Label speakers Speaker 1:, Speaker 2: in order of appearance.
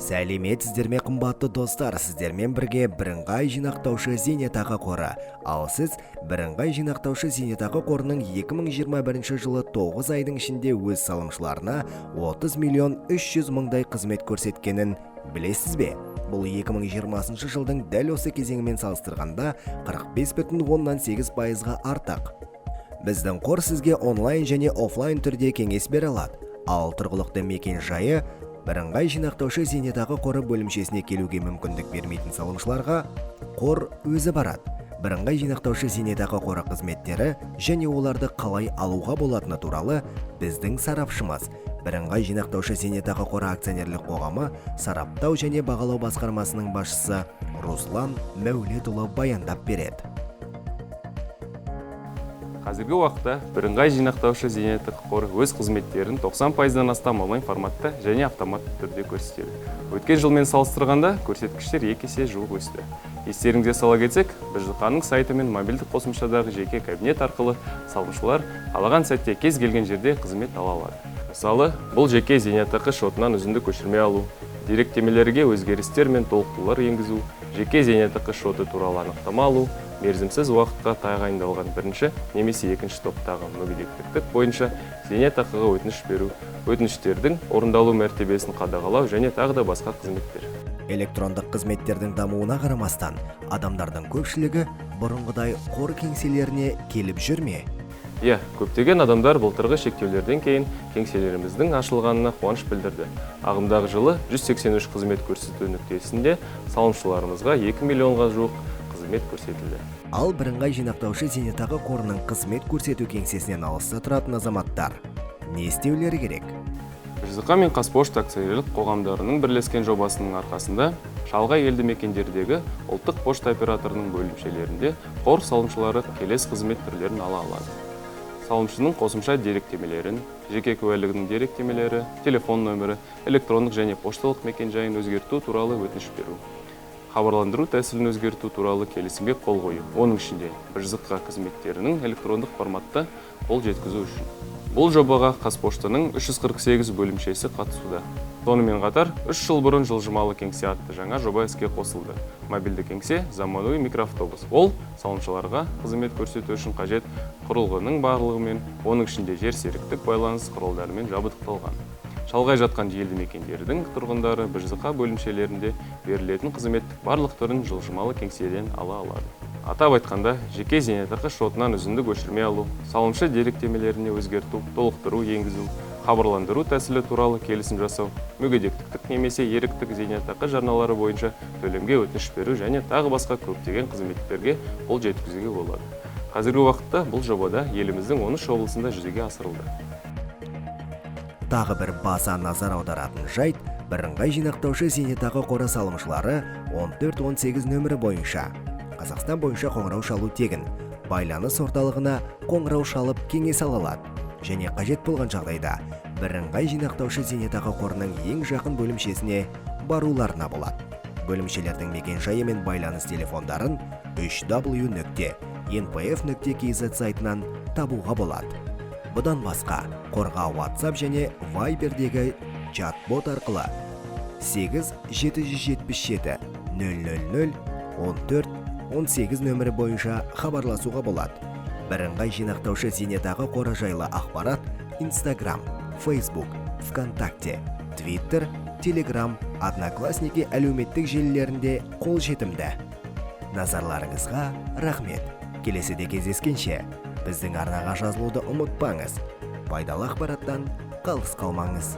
Speaker 1: Сәлеметсіздер ме қымбатты достар, сіздермен бірге бірыңғай жинақтаушы зейнетақы қоры. Ал сіз бірыңғай жинақтаушы зейнетақы қорының 2021 жылы 9 айдың ішінде өз салымшыларына 30 миллион 300 мыңдай қызмет көрсеткенін білесіз бе? Бұл 2020 жылдың дәл осы кезеңімен салыстырғанда 45,8%-ға артық. Біздің қор сізге онлайн және офлайн түрде кеңес бере алады. Ал тұрғылықты мекен жайы бірыңғай жинақтаушы зейнетақы қоры бөлімшесіне келуге мүмкіндік бермейтін салымшыларға қор өзі барады. Бірыңғай жинақтаушы зейнетақы қоры қызметтері және оларды қалай алуға болатыны туралы біздің сарапшымыз, бірыңғай жинақтаушы зейнетақы қоры акционерлік қоғамы сараптау және бағалау басқармасының басшысы Руслан Мәулетұлы баяндап береді.
Speaker 2: Қазіргі уақытта бірыңғай жинақтаушы зейнетақы қоры өз қызметтерін 90%-дан астам онлайн форматта және автоматты түрде көрсетеді. Өткен жылмен салыстырғанда көрсеткіштер 2 есе жуық өсті. Естеріңізге сала кетсек, BЖQ-ның сайты мен мобильдік қосымшадағы жеке кабинет арқылы салымшылар қалаған сәтте кез келген жерде қызмет ала алады. Мысалы, бұл жеке зейнетақы шотынан үзінді көшірме алу, деректемелерге өзгерістер мен толықтырулар енгізу, жеке зейнетақы шоты туралы анықтама алу, мерзімсіз уақытқа тағайындалған бірінші немесе екінші топтағы мүгедектік бойынша зейнетақыға өтініш беру, өтініштердің орындалу мәртебесін қадағалау және тағы да басқа қызметтер.
Speaker 1: Электрондық қызметтердің дамуына қарамастан, адамдардың көпшілігі бұрынғыдай қор кеңселеріне келіп жүр ме?
Speaker 2: Көптеген адамдар былтырғы шектеулерден кейін кеңселеріміздің ашылғанына қуаныш білдірді. Ағымдағы жылы 183 қызмет көрсету нүктесінде салымшыларымызға 2 миллионға жуық қызмет көрсетілді.
Speaker 1: Ал бірыңғай жинақтаушы зейнетақы қорының қызмет көрсету кеңсесінен алыста тұратын азаматтар не істеулері керек?
Speaker 2: BŽQ мен Қазпошта акционерлік қоғамдарының бірлескен жобасының арқасында шалғай елді мекендердегі ұлттық пошта операторының бөлімшелерінде қор салымшылары келесі қызмет түрлерін ала алады. Салымшының қосымша деректемелерін, жеке куәлігінің деректемелері, телефон нөмірі, электрондық және пошталық мекен жайын өзгерту туралы өтініш беру, хабарландыру тәсілін өзгерту туралы келісімге қол қою. Оның ішінде BŽQ қызметтерінің электрондық форматта қол жеткізу үшін. Бұл жобаға Қазпоштаның 348 бөлімшесі қатысуда. Сонымен қатар 3 жыл бұрын жылжымалы кеңсе атты жаңа жоба іске қосылды. Мобильді кеңсе заманауи микроавтобус. Ол салымшыларға қызмет көрсету үшін қажет құрылғының барлығымен, оның ішінде жер серіктік байланыс құралдарымен жабдықталған. Шалғай жатқан елді мекендердің тұрғындары BŽQ бөлімшелерінде берілетін қызметтің барлық түрін жылжымалы кеңседен ала алады. Атап айтқанда, жеке зейнетақы шотынан үзінді көшірме алу, салымшы деректемелеріне өзгерту, толықтыру енгізу, хабарландыру тәсілі туралы келісім жасау, мүгедектік немесе еріктік зейнетақы жарналары бойынша төлемге өтініш беру және тағы басқа көптеген қызметтерге қол жеткізуге болады. Қазіргі уақытта бұл жобада еліміздің 13 облысында жүзеге асырылды.
Speaker 1: Тағы бір баса назар аударатын жайт, бірыңғай жинақтаушы зейнетақы қоры салымшылары 1418 нөмірі бойынша Қазақстан бойынша қоңырау шалу тегін, байланыс орталығына қоңырау шалып кеңес ала алады және қажет болған жағдайда бірыңғай жинақтаушы зейнетақы қорының ең жақын бөлімшесіне баруларына болады. Бөлімшелердің мекен жайы мен байланыс телефондарын www.npf.kz сайтынан табуға болады. Бұдан басқа, қорға WhatsApp және Viberдегі чат-бот арқылы 8777 000 14-18 нөмірі бойынша хабарласуға болады. Бірыңғай жинақтаушы зейнетақы қоры жайлы ақпарат Instagram, Facebook, ВКонтакте, Twitter, Telegram, Одноклассники әлеуметтік желілерінде қол жетімді. Назарларыңызға рахмет. Келесіде кездескенше, біздің арнаға жазылуды ұмытпаңыз. Пайдалы ақпараттан қалыс қалмаңыз.